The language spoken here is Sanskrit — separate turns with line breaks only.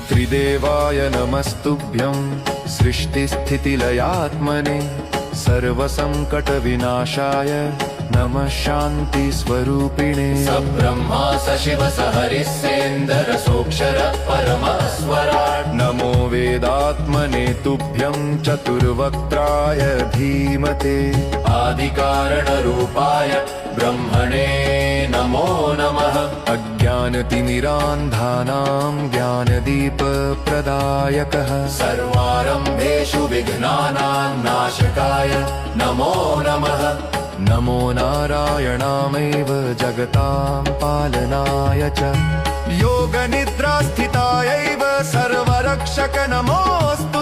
त्रिदेवाय नमस्तुभ्यं सृष्टिस्थितिलयात्मने सर्वसंकटविनाशाय नमः शान्तिस्वरूपिणे।
सब्रह्मा सशिव सहरिस्सेन्दर सोऽक्षर परमस्वराट्।
नमो वेदात्मने तुभ्यं चतुर्वक्त्राय धीमते।
आदिकारणरूपाय ब्रह्मणे नमो नमः।
अज्ञानतिमिरान्धानां ज्ञानदीपप्रदायकः
सर्वारम्भेषु विघ्नानां नाशकाय नमो नमः।
नमो नारायणामेव जगतां पालनाय च योगनिद्रास्थितायैव सर्वरक्षक नमोऽस्तु।